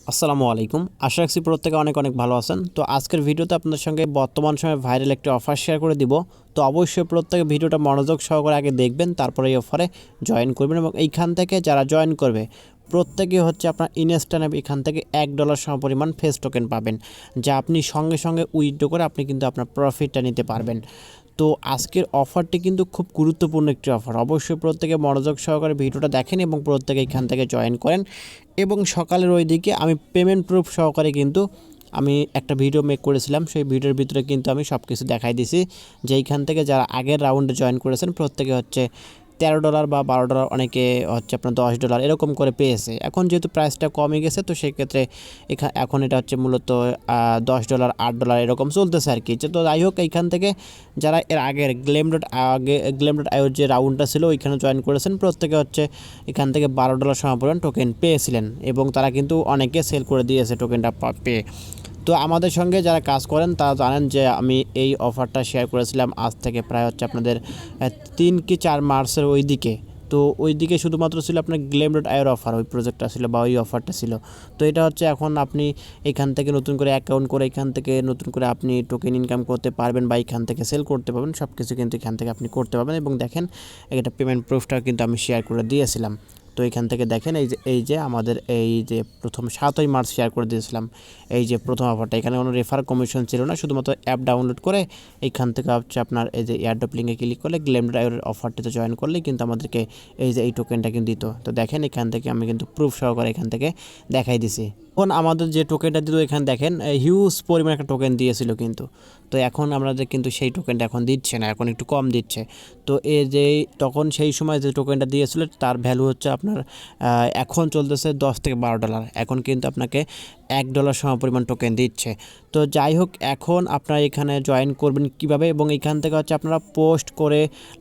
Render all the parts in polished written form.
আসসালামু আলাইকুম। আশা রাখছি প্রত্যেকে অনেক অনেক ভালো আছেন। তো আজকের ভিডিওতে আপনাদের সঙ্গে বর্তমান সময়ে ভাইরাল একটি অফার শেয়ার করে দিব। তো অবশ্যই প্রত্যেকে ভিডিওটা মনোযোগ সহকারে আগে দেখবেন, তারপরে এই অফারে জয়েন করবেন এবং এইখান থেকে যারা জয়েন করবে প্রত্যেকে হচ্ছে আপনার ইনস্ট্যান্ট এখান থেকে $1 সমপরিমাণ ফেস টোকেন পাবেন, যা আপনি সঙ্গে সঙ্গে উইথড্র করে আপনি কিন্তু আপনার প্রফিটটা নিতে পারবেন। তো আজকের অফারটি কিন্তু খুব গুরুত্বপূর্ণ একটি অফার। অবশ্যই প্রত্যেকে মনোযোগ সহকারে ভিডিওটা দেখেন এবং প্রত্যেকে এখান থেকে জয়েন করেন। এবং সকালের ওই দিকে আমি পেমেন্ট প্রুফ সহকারে কিন্তু আমি একটা ভিডিও মেক করেছিলাম, সেই ভিডিওর ভিতরে কিন্তু আমি সব কিছু দেখাই দিছি যে এইখান থেকে যারা আগের রাউন্ডে জয়েন করেছেন প্রত্যেকে হচ্ছে $13 বা $12, অনেকে হচ্ছে আপনার $10 এরকম করে পেয়েছে। এখন যেহেতু প্রাইসটা কমে গেছে তো সেক্ষেত্রে এখন এটা হচ্ছে মূলত $10 $8 এরকম চলতেছে আর কি। তো যাই হোক, এইখান থেকে যারা এর আগের গ্লেম.io যে রাউন্ডটা ছিল ওইখানে জয়েন করেছেন প্রত্যেকে হচ্ছে এখান থেকে $12 সমপরিমাণ টোকেন পেয়েছিলেন এবং তারা কিন্তু অনেকে সেল করে দিয়েছে টোকেনটা পেয়ে। তো আমাদের সঙ্গে যারা কাজ করেন তারা জানেন যে আমি এই অফারটা শেয়ার করেছিলাম আজ থেকে প্রায় হচ্ছে আপনাদের 3 কি 4 মার্চের ওই দিকে। তো ওই দিকে শুধুমাত্র ছিল আপনার গ্লেম.io অফার, ওই প্রজেক্টটা ছিল বা ওই অফারটা ছিল। তো এটা হচ্ছে এখন আপনি এখান থেকে নতুন করে অ্যাকাউন্ট করে এখান থেকে নতুন করে আপনি টোকেন ইনকাম করতে পারবেন বা এখান থেকে সেল করতে পারবেন, সব কিছু কিন্তু এখান থেকে আপনি করতে পারবেন। এবং দেখেন এটা পেমেন্ট প্রুফটা কিন্তু আমি শেয়ার করে দিয়েছিলাম। তো এখান থেকে দেখেন এই যে আমাদের এই যে প্রথম 7ই মার্চ শেয়ার করে দিয়েছিলাম এই যে প্রথম অফারটা, এখানে কোনো রেফার কমিশন ছিল না, শুধুমাত্র অ্যাপ ডাউনলোড করে এইখান থেকে হচ্ছে আপনার এই যে এয়ারড্রপ লিঙ্কে ক্লিক করলে গ্লেম.io অফারটিতে জয়েন করলেই কিন্তু আমাদেরকে এই যে এই টোকেনটা কিন্তু দিত। তো দেখেন এখান থেকে আমি কিন্তু প্রুফ সহকারে এখান থেকে দেখাই দিছি। এখন আমাদের যে টোকেনটা দিত এখানে দেখেন হিউজ পরিমাণ একটা টোকেন দিয়েছিল কিন্তু। তো এখন আমাদের কিন্তু সেই টোকেনটা এখন দিচ্ছে না, এখন একটু কম দিচ্ছে। তো এই যে তখন সেই সময় যে টোকেনটা দিয়েছিল তার ভ্যালু হচ্ছে আপনার এখন চলতেছে $10 থেকে $12। এখন কিন্তু আপনাকে $1 সমপরিমাণ টোকেন দিচ্ছে। তো যাই হোক, এখন আপনারা এখানে জয়েন করবেন কিভাবে এবং এখান থেকে হচ্ছে আপনারা পোস্ট করে,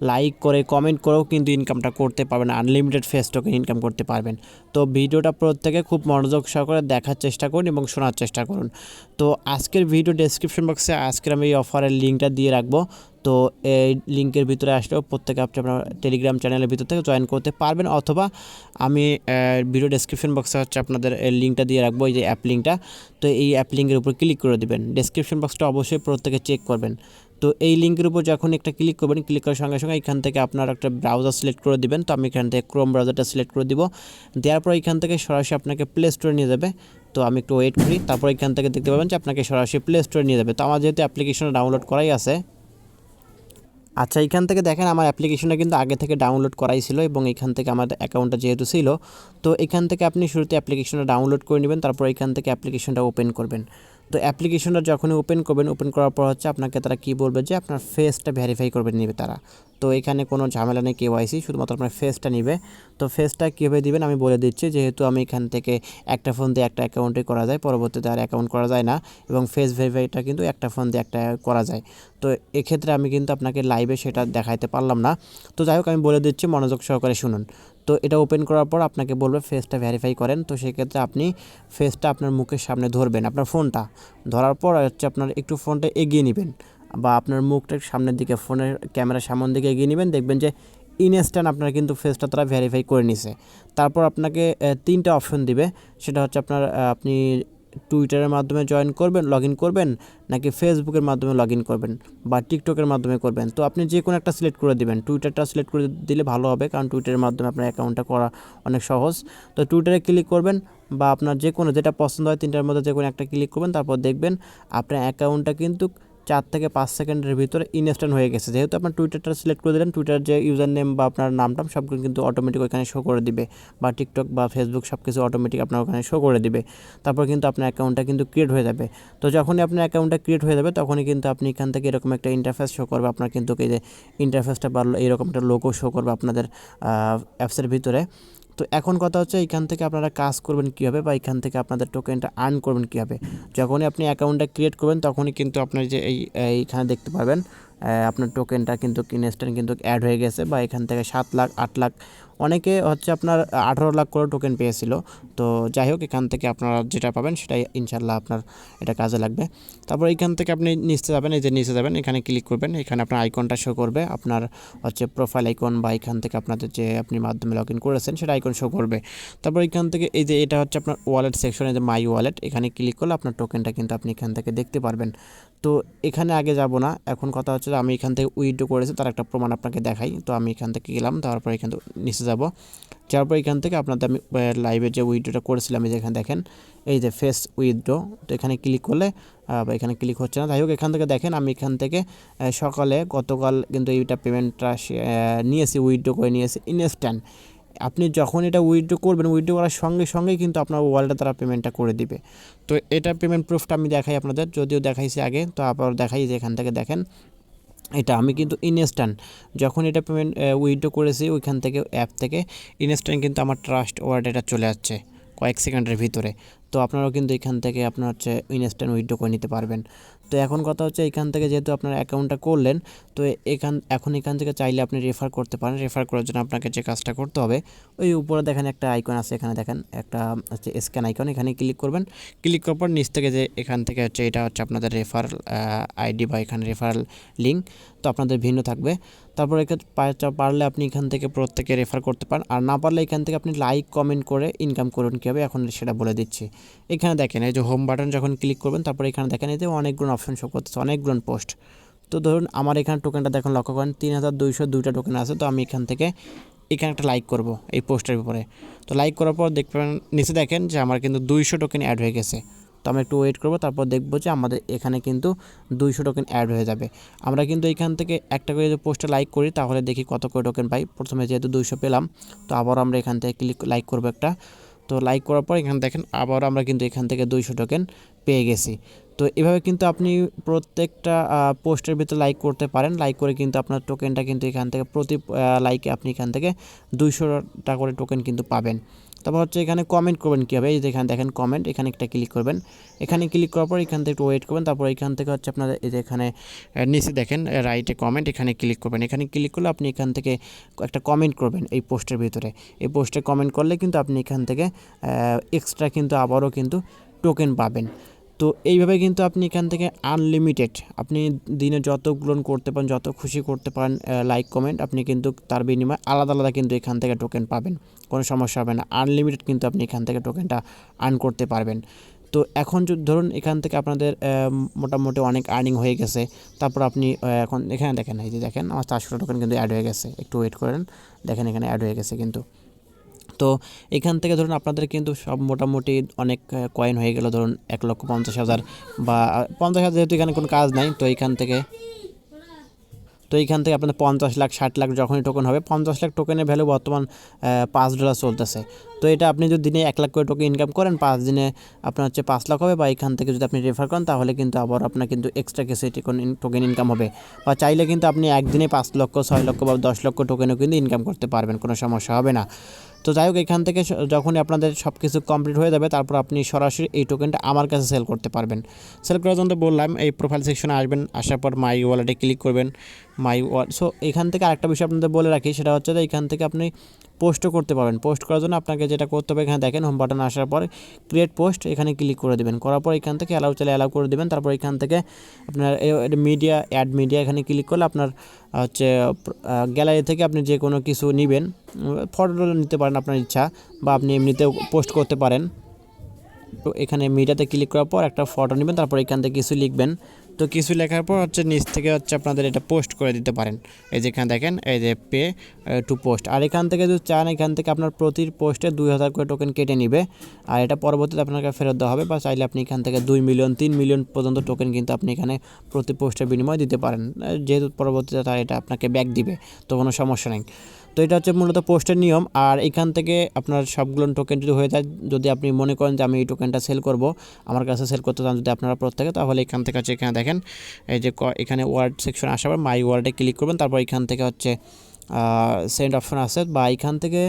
লাইক করে, কমেন্ট করেও কিন্তু ইনকামটা করতে পারবেন, আনলিমিটেড ফেস টোকেন ইনকাম করতে পারবেন। তো ভিডিওটা প্রত্যেকে খুব মনোযোগ সহকারে দেখার চেষ্টা করুন এবং শোনার চেষ্টা করুন। তো আজকের ভিডিও ডেসক্রিপশন বক্সে আজকের আমি এই অফারের লিঙ্কটা দিয়ে রাখবো। তো এই লিঙ্কের ভিতরে আসলেও প্রত্যেকে আপনি আপনার টেলিগ্রাম চ্যানেলের ভিতর থেকে জয়েন করতে পারবেন, অথবা আমি ভিডিও ডেসক্রিপশন বক্সে হচ্ছে আপনাদের লিঙ্কটা দিয়ে রাখবো, এই যে অ্যাপ লিঙ্কটা। তো এই অ্যাপ লিঙ্কের উপর ক্লিক করে দেবেন। ডেসক্রিপশন বক্সটা অবশ্যই প্রত্যেকে চেক করবেন। তো এই লিঙ্কের উপর যখন একটা ক্লিক করবেন, ক্লিক করার সঙ্গে সঙ্গে এখান থেকে আপনার একটা ব্রাউজার সিলেক্ট করে দিবেন। তো আমি এখান থেকে ক্রোম ব্রাউজারটা সিলেক্ট করে দিব। দেওয়ার পর এখান থেকে সরাসরি আপনাকে প্লে স্টোরে নিয়ে যাবে। তো আমি একটু ওয়েট করি, তারপর এখান থেকে দেখতে পাবেন যে আপনাকে সরাসরি প্লে স্টোরে নিয়ে যাবে। তো আমার যেহেতু অ্যাপ্লিকেশনটা ডাউনলোড করাই আছে, আচ্ছা এখান থেকে দেখেন আমার অ্যাপ্লিকেশনটা কিন্তু আগে থেকে ডাউনলোড করাই ছিল এবং এখান থেকে আমার অ্যাকাউন্টটা যেহেতু ছিল, তো এখান থেকে আপনি শুরুতে অ্যাপ্লিকেশনটা ডাউনলোড করে নেবেন, তারপর এখান থেকে অ্যাপ্লিকেশনটা ওপেন করবেন। তো অ্যাপ্লিকেশনটা যখনই ওপেন করবেন, ওপেন করার পর হচ্ছে আপনাকে তারা কী বলবে যে আপনার ফেসটা ভেরিফাই করবে নেবে তারা। তো এখানে কোনো ঝামেলা নেই, কেওয়াইসি, শুধুমাত্র আপনার ফেসটা নেবে। তো ফেসটা কীভাবে দিবেন আমি বলে দিচ্ছি, যেহেতু আমি এখান থেকে একটা ফোন দিয়ে একটা অ্যাকাউন্টে করা যায়, পরবর্তীতে আর অ্যাকাউন্ট করা যায় না, এবং ফেস ভেরিফাইটা কিন্তু একটা ফোন দিয়ে একটা করা যায়। তো এক্ষেত্রে আমি কিন্তু আপনাকে লাইভে সেটা দেখাইতে পারলাম না। তো যাই হোক, আমি বলে দিচ্ছি, মনোযোগ সহকারে শুনুন। তো এটা ওপেন করার পর আপনাকে বলবে ফেসটা ভেরিফাই করেন। তো সেক্ষেত্রে আপনি ফেসটা আপনার মুখের সামনে ধরবেন, আপনার ফোনটা ধরার পর হচ্ছে আপনার একটু ফোনটা এগিয়ে নেবেন বা আপনার মুখটা সামনের দিকে, ফোনের ক্যামেরার সামনের দিকে এগিয়ে নেবেন, দেখবেন যে ইনস্ট্যান্ট আপনার কিন্তু ফেসটা তারা ভেরিফাই করে নিছে। তারপর আপনাকে 3টা অপশন দিবে, সেটা হচ্ছে আপনার আপনি টুইটারের মাধ্যমে জয়েন করবেন, লগ ইন করবেন, নাকি ফেসবুকের মাধ্যমে লগ ইন করবেন বা টিকটকের মাধ্যমে করবেন। তো আপনি যে কোনো একটা সিলেক্ট করে দিবেন, টুইটারটা সিলেক্ট করে দিলে ভালো হবে, কারণ টুইটারের মাধ্যমে আপনার অ্যাকাউন্টটা করা অনেক সহজ। তো টুইটারে ক্লিক করবেন বা আপনার যে কোনো যেটা পছন্দ হয় 3টার মধ্যে যে কোনো একটা ক্লিক করবেন, তারপর দেখবেন আপনার অ্যাকাউন্টটা কিন্তু 4 থেকে 5 সেকেন্ডের ভিতরে ইনস্ট্যান্ট হয়ে গেছে। যেহেতু আপনার টুইটারটা সিলেক্ট করে দিলেন, টুইটার যে ইউজার নেম বা আপনার নামটাম সবগুলো কিন্তু অটোমেটিক ওখানে শো করে দিবে, বা টিকটক বা ফেসবুক সব কিছু অটোমেটিক আপনার ওখানে শো করে দিবে। তারপর কিন্তু আপনার অ্যাকাউন্টটা কিন্তু ক্রিয়েট হয়ে যাবে। তো যখনই আপনার অ্যাকাউন্টটা ক্রিয়েট হয়ে যাবে তখনই কিন্তু আপনি এখান থেকে এরকম একটা ইন্টারফেস শো করবে, আপনার কিন্তু এই যে ইন্টারফেসটা বাড়লো, এইরকম একটা লোগো শো করবে আপনাদের অ্যাপসের ভিতরে। তো এখন কথা হচ্ছে এখান থেকে আপনারা কাজ করবেন কীভাবে বা এখান থেকে আপনাদের টোকেনটা আর্ন করবেন কীভাবে। যখনই আপনি অ্যাকাউন্টটা ক্রিয়েট করবেন তখনই কিন্তু আপনার যে এইখানে দেখতে পারবেন আপনার টোকেনটা কিন্তু ইনস্ট্যান্ট কিন্তু অ্যাড হয়ে গেছে, বা এখান থেকে 7 লাখ 8 লাখ অনেকে হচ্ছে আপনার 18 লাখ করে টোকেন পেয়েছিল। তো যাই হোক, এখান থেকে আপনারা যেটা পাবেন সেটাই ইনশাল্লাহ আপনার এটা কাজে লাগবে। তারপর এখান থেকে আপনি নিচে যাবেন, এই যে নিচে যাবেন, এখানে ক্লিক করবেন, এখানে আপনার আইকনটা শো করবে, আপনার হচ্ছে প্রোফাইল আইকন বা এখান থেকে আপনাদের যে আপনি মাধ্যমে লগ ইন করেছেন সেটা আইকন শো করবে। তারপর এখান থেকে এই যে এটা হচ্ছে আপনার ওয়ালেট সেকশনে, যে মাই ওয়ালেট, এখানে ক্লিক করলে আপনার টোকেনটা কিন্তু আপনি এখান থেকে দেখতে পারবেন। তো এখানে আগে যাব না, এখন কথা হচ্ছে যে আমি এখান থেকে উইথড্র করেছি তার একটা প্রমাণ আপনাকে দেখাই। তো আমি এখান থেকে গেলাম, তারপর এখান থেকে নিচে যাব, যাওয়ার পর এখান থেকে আপনাদের আমি লাইভে যে উইথড্রটা করেছিলাম, এই যে এখানে দেখেন এই যে ফেস উইথড্র, তো এখানে ক্লিক করলে বা এখানে ক্লিক হচ্ছে না। যাই হোক, এখান থেকে দেখেন আমি এখান থেকে সকালে গতকাল কিন্তু এইটা পেমেন্টটা নিয়েছি, উইথড্র করে নিয়েছি ইনস্ট্যান্ট। আপনি যখন এটা উইথড্র করবেন, উইথড্র করার সঙ্গে সঙ্গেই কিন্তু আপনার ওয়ালেটে তারা পেমেন্টটা করে দিবে। তো এটা পেমেন্ট প্রুফটা আমি দেখাই আপনাদের, যদিও দেখাইছি আগে, তো আবার দেখাই যে এখান থেকে দেখেন এটা আমি কিন্তু ইনস্ট্যান্ট যখন এটা পেমেন্ট উইথড্র করেছি ওইখান থেকে অ্যাপ থেকে ইনস্ট্যান্ট কিন্তু আমার ট্রাস্ট ওয়ালেট এটা চলে যাচ্ছে কয়েক সেকেন্ডের ভিতরে। তো আপনারাও কিন্তু এখান থেকে আপনার হচ্ছে ইনস্ট্যান্ট উইথড্র করে নিতে পারবেন। তো এখন কথা হচ্ছে এখান থেকে যেহেতু আপনার অ্যাকাউন্টটা করলেন, তো এখান থেকে চাইলে আপনি রেফার করতে পারেন। রেফার করার জন্য আপনাকে যে কাজটা করতে হবে, ওই উপরে দেখেন একটা আইকন আছে, এখানে দেখেন একটা হচ্ছে স্ক্যান আইকন, এখানে ক্লিক করবেন। ক্লিক করার পর নিচ থেকে যে এখান থেকে হচ্ছে এটা হচ্ছে আপনাদের রেফারেল আইডি বা এখানে রেফারেল লিঙ্ক, তো আপনাদের ভিন্ন থাকবে। তারপর পারলে আপনি এখান থেকে প্রত্যেকে রেফার করতে পারেন, আর না পারলে এখান থেকে আপনি লাইক কমেন্ট করে ইনকাম করুন কীভাবে, এখন সেটা বলে দিচ্ছি। এখানে দেখেন এই যে হোম বাটন যখন ক্লিক করবেন, তারপর এখানে দেখেন এই যে অনেকগুলো অপশন শো করতেছে, অনেকগুলো পোস্ট। তো ধরুন আমার এখানে টোকেনটা দেখুন, লক্ষ্য করেন 3202টা টোকেন আছে। তো আমি এখান থেকে এখানে একটা লাইক করব এই পোস্টের উপরে। তো লাইক করার পর দেখবেন নিচে দেখেন যে আমার কিন্তু 200 টোকেন অ্যাড হয়ে গেছে। তো আমরা একটু ওয়েট করব, তারপর দেখব যে আমাদের এখানে কিন্তু 200 টোকেন অ্যাড হয়ে যাবে। আমরা কিন্তু এখান থেকে একটা করে যদি পোস্টে লাইক করি তাহলে দেখি কত করে টোকেন পাই। প্রথমে যেহেতু 200 পেলাম, তো আবার আমরা এখান থেকে লাইক করবো একটা। তো লাইক করার পর এখানে দেখেন আবার আমরা কিন্তু এখান থেকে 200 টোকেন পেয়ে গেছি। তো এভাবে কিন্তু আপনি প্রত্যেকটা পোস্টের ভিতরে লাইক করতে পারেন। লাইক করে কিন্তু আপনার টোকেনটা কিন্তু এখান থেকে প্রতি লাইকে আপনি এখান থেকে 200টা করে টোকেন কিন্তু পাবেন। তারপর হচ্ছে এখানে কমেন্ট করবেন কীভাবে, এই যে এখানে দেখেন কমেন্ট, এখানে একটা ক্লিক করবেন। এখানে ক্লিক করার পর এখান থেকে একটু ওয়েট করবেন, তারপর এখান থেকে হচ্ছে আপনার এই যে এখানে নিচে দেখেন রাইটে কমেন্ট, এখানে ক্লিক করবেন। এখানে ক্লিক করলে আপনি এখান থেকে একটা কমেন্ট করবেন এই পোস্টের ভিতরে। এই পোস্টে কমেন্ট করলে কিন্তু আপনি এখান থেকে এক্সট্রা কিন্তু আবারও কিন্তু টোকেন পাবেন। তো এইভাবে কিন্তু আপনি এখান থেকে আনলিমিটেড আপনি দিনে যতগুলো করতে পারেন, যত খুশি করতে পারেন লাইক কমেন্ট, আপনি কিন্তু তার বিনিময়ে আলাদা আলাদা কিন্তু এখান থেকে টোকেন পাবেন, কোনো সমস্যা হবে না। আনলিমিটেড কিন্তু আপনি এখান থেকে টোকেনটা আর্ন করতে পারবেন। তো এখন যদি ধরুন এখান থেকে আপনাদের মোটামুটি অনেক আর্নিং হয়ে গেছে, তারপর আপনি এখন এখানে দেখেন এই যে দেখেন আমার 400 টোকেন কিন্তু অ্যাড হয়ে গেছে। একটু ওয়েট করেন, দেখেন এখানে অ্যাড হয়ে গেছে কিন্তু। তো এখান থেকে ধরুন আপনাদের কিন্তু সব মোটামুটি অনেক কয়েন হয়ে গেল, ধরুন 1,50,000 বা 50,000, যেহেতু এখানে কোনো কাজ নাই। তো এইখান থেকে আপনাদের 50 লাখ 60 লাখ যখনই টোকেন হবে, 50 লাখ টোকেনের ভ্যালু বর্তমান $5 চলতেছে। তো এটা আপনি যদি দিনে 1 লাখ করে টোকেন ইনকাম করেন, 5 দিনে আপনার হচ্ছে 5 লাখ হবে। বা এখান থেকে যদি আপনি রেফার করেন তাহলে কিন্তু আবার আপনার কিন্তু এক্সট্রা কিছু টোকেন ইনকাম হবে। বা চাইলে কিন্তু আপনি একদিনে 5 লক্ষ 6 লক্ষ বা 10 লক্ষ টোকেনও কিন্তু ইনকাম করতে পারবেন, কোনো সমস্যা হবে না। তো যাই হোক, এখান থেকে যখনই আপনাদের সব কিছু কমপ্লিট হয়ে যাবে, তারপর আপনি সরাসরি এই টোকেনটা আমার কাছে সেল করতে পারবেন। সেল করার জন্য বললাম এই প্রোফাইল সেকশনে আসবেন, আসার পর মাই ওয়ালেটে ক্লিক করবেন। সো এখান থেকে আরেকটা বিষয় আপনাদের বলে রাখি, সেটা হচ্ছে যে এখান থেকে আপনি পোস্টও করতে পারবেন। পোস্ট করার জন্য আপনাকে যেটা করতে হবে, এখানে দেখেন হোম বাটন আসার পর ক্রিয়েট পোস্ট, এখানে ক্লিক করে দেবেন। করার পর এখান থেকে অ্যালাউ করে দেবেন। তারপর এখান থেকে আপনার মিডিয়া অ্যাড মিডিয়া, এখানে ক্লিক করলে আপনার হচ্ছে গ্যালারি থেকে আপনি যে কোনো কিছু নেবেন, ফটো নিতে পারেন আপনার ইচ্ছা, বা আপনি এমনিতেও পোস্ট করতে পারেন। তো এখানে মিডিয়াতে ক্লিক করার পর একটা ফটো নেবেন, তারপর এখান থেকে কিছু লিখবেন। তো কিছু লেখার পর হচ্ছে নিচ থেকে হচ্ছে আপনাদের এটা পোস্ট করে দিতে পারেন। এই যে এখানে দেখেন এই যে পে টু পোস্ট। আর এখান থেকে যদি চান, এখান থেকে আপনার প্রতি পোস্টে 2000 করে টোকেন কেটে নেবে, আর এটা পরবর্তীতে আপনাকে ফেরত দেওয়া হবে। বা চাইলে আপনি এখান থেকে 2 মিলিয়ন 3 মিলিয়ন পর্যন্ত টোকেন কিন্তু আপনি এখানে প্রতি পোস্টের বিনিময়ে দিতে পারেন, যেহেতু পরবর্তীতে তারা এটা আপনাকে ব্যাক দিবে, তো কোনো সমস্যা নেই। তো এটা হচ্ছে মূলত পোস্টের নিয়ম। আর এখান থেকে আপনার সবগুলো টোকেন যদি হয়ে যায়, যদি আপনি মনে করেন যে আমি এই টোকেনটা সেল করব, আমার কাছে সেল করতে চান যদি আপনারা প্রত্যেকে, তাহলে এখান থেকে হচ্ছে এখানে দেখেন এই যে এখানে ওয়ার্ড সেকশন আসার পর মাই ওয়ার্ডে ক্লিক করবেন। তারপর এখান থেকে হচ্ছে সেন্ড অপশন আছে, বা এখান থেকে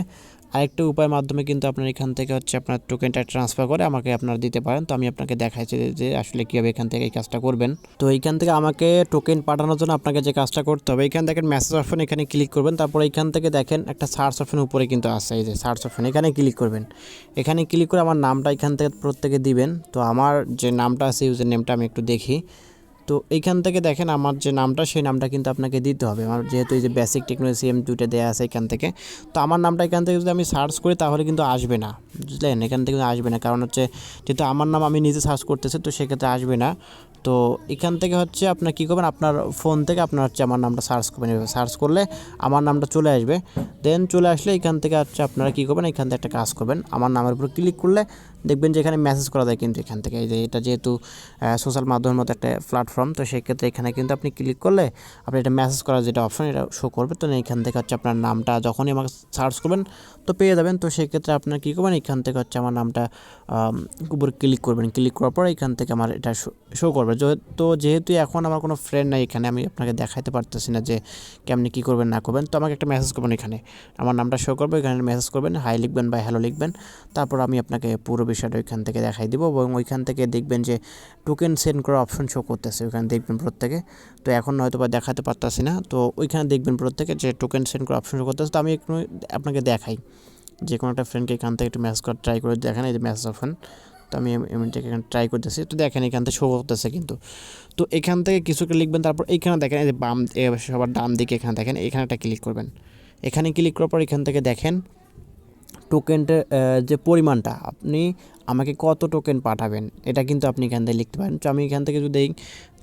আরেকটা উপায়ের মাধ্যমে কিন্তু আপনার এখান থেকে হচ্ছে আপনার টোকেনটা ট্রান্সফার করে আমাকে আপনারা দিতে পারেন। তো আমি আপনাকে দেখাচ্ছি যে আসলে কীভাবে এখান থেকে এই কাজটা করবেন। তো এইখান থেকে আমাকে টোকেন পাঠানোর জন্য আপনাকে যে কাজটা করতে হবে, এখান থেকে মেসেজ অপশন এখানে ক্লিক করবেন। তারপর এইখান থেকে দেখেন একটা সার্চ অপশন উপরে কিন্তু আছে, এই যে সার্চ অপশন, এখানে ক্লিক করবেন। এখানে ক্লিক করে আমার নামটা এখান থেকে প্রত্যেকে দিবেন। তো আমার যে নামটা আছে ইউজার নেমটা আমি একটু দেখি। তো এইখান থেকে দেখেন আমার যে নামটা, সেই নামটা কিন্তু আপনাকে দিতে হবে। আমার যেহেতু এই যে বেসিক টেকনোলজি দুইটা দেওয়া আছে এখান থেকে, তো আমার নামটা এখান থেকে যদি আমি সার্চ করি তাহলে কিন্তু আসবে না, বুঝলেন? এখান থেকে আসবে না, কারণ হচ্ছে যেহেতু আমার নাম আমি নিজে সার্চ করতেছি, তো সেক্ষেত্রে আসবে না। তো এখান থেকে হচ্ছে আপনার কী করবেন, আপনার ফোন থেকে আপনার হচ্ছে আমার নামটা সার্চ করবেন। এভাবে সার্চ করলে আমার নামটা চলে আসবে। দেন চলে আসলে এখান থেকে হচ্ছে আপনারা কী করবেন, এখান থেকে একটা কাজ করবেন। আমার নামের উপর ক্লিক করলে দেখবেন যে এখানে মেসেজ করা যায় কিন্তু এখান থেকে, এই যে এটা যেহেতু সোশ্যাল মাধ্যমের মতো একটা প্ল্যাটফর্ম, তো সেক্ষেত্রে এখানে কিন্তু আপনি ক্লিক করলে আপনি এটা মেসেজ করার যেটা অপশন এটা শো করবে। তো এখান থেকে হচ্ছে আপনার নামটা যখনই আমাকে সার্চ করবেন তো পেয়ে যাবেন। তো সেক্ষেত্রে আপনার কী করবেন, এখান থেকে হচ্ছে আমার নামটা উপরে ক্লিক করবেন। ক্লিক করার পর এখান থেকে আমার এটা শো করবে। তো যেহেতু এখন আমার কোনো ফ্রেন্ড নাই এখানে, আমি আপনাকে দেখাতে পারতেছি না যে কেমনি কী করবেন না করবেন। তো আমাকে একটা মেসেজ করবেন, এখানে আমার নামটা শো করবে, এখানে মেসেজ করবেন, হাই লিখবেন বা হ্যালো লিখবেন। তারপর আমি আপনাকে পুরো বিষয়টা ওইখান থেকে দেখাই দিব এবং ওইখান থেকে দেখবেন যে টোকেন সেন্ড করার অপশন শো করতেছে, ওইখানে দেখবেন প্রত্যেকে। তো এখন হয়তো বা দেখাতে পারতেছি না, তো ওইখানে দেখবেন প্রত্যেকে যে টোকেন সেন্ড করার অপশন শো করতেছে। তো আমি একটু আপনাকে দেখাই, যে কোনো একটা ফ্রেন্ডকে এখান থেকে একটু মেসেজ করা ট্রাই করে দেখেন, এই যে মেসেজ অপশন। তো আমি এমনিটাকে এখানে ট্রাই করতেছি, তো দেখেন এখান থেকে শো করতেছে কিন্তু। তো এখান থেকে কিছুকে লিখবেন, তারপর এইখানে দেখেন এই যে বাম সবার ডান দিকে এখানে দেখেন, এখানে একটা ক্লিক করবেন। এখানে ক্লিক করার পর এখান থেকে দেখেন টোকেনটার যে পরিমাণটা, আপনি আমাকে কত টোকেন পাঠাবেন এটা কিন্তু আপনি এখান থেকে লিখতে পারেন। তো আমি এখান থেকে যদি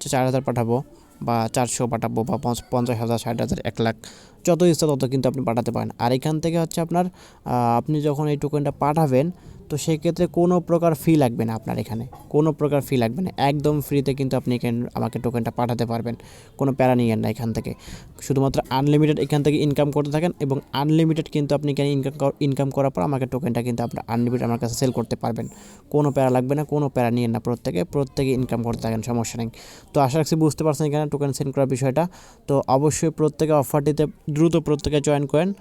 4000 পাঠাবো বা 400 পাঠাবো বা 50,000, 60,000, 1 লাখ, যত ইচ্ছা তত কিন্তু আপনি পাঠাতে পারেন। আর এখান থেকে হচ্ছে আপনার আপনি যখন এই টোকেনটা পাঠাবেন, তো সেক্ষেত্রে কোনো প্রকার ফি লাগবে না আপনার, এখানে কোনো প্রকার ফি লাগবে না, একদম ফ্রিতে কিন্তু আপনি এখানে আমাকে টোকেনটা পাঠাতে পারবেন, কোনো প্যারা নিয়েন না এখান থেকে। শুধুমাত্র আনলিমিটেড এখান থেকে ইনকাম করতে থাকেন এবং আনলিমিটেড কিন্তু আপনি এখানে ইনকাম করার পর আমাকে টোকেনটা কিন্তু আপনার আনলিমিটেড আমার কাছে সেল করতে পারবেন। কোনো প্যারা লাগবে না, কোনো প্যারা নিয়েন না, প্রত্যেকে ইনকাম করতে থাকেন, সমস্যা নেই। তো আশা রাখছি বুঝতে পারছেন এখানে টোকেন সেন্ড করার বিষয়টা। তো অবশ্যই প্রত্যেকে অফারটিতে দ্রুত প্রত্যেকে জয়েন করেন,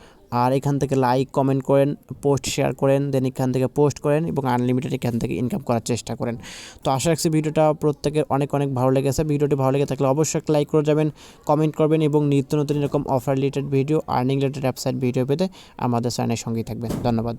আর এখান থেকে লাইক কমেন্ট করেন, পোস্ট শেয়ার করেন, দেন এখান থেকে পোস্ট করেন এবং আনলিমিটেড এখান থেকে ইনকাম করার চেষ্টা করেন। তো আশা রাখছি ভিডিওটা প্রত্যেকের অনেক ভালো লেগেছে। ভিডিওটি ভালো লেগে থাকলে অবশ্যই একটা লাইক করে যাবেন, কমেন্ট করবেন এবং নিত্য নতুন এরকম offer related video, earning related website video পেতে আমাদের চ্যানেলের সঙ্গেই থাকবেন। ধন্যবাদ।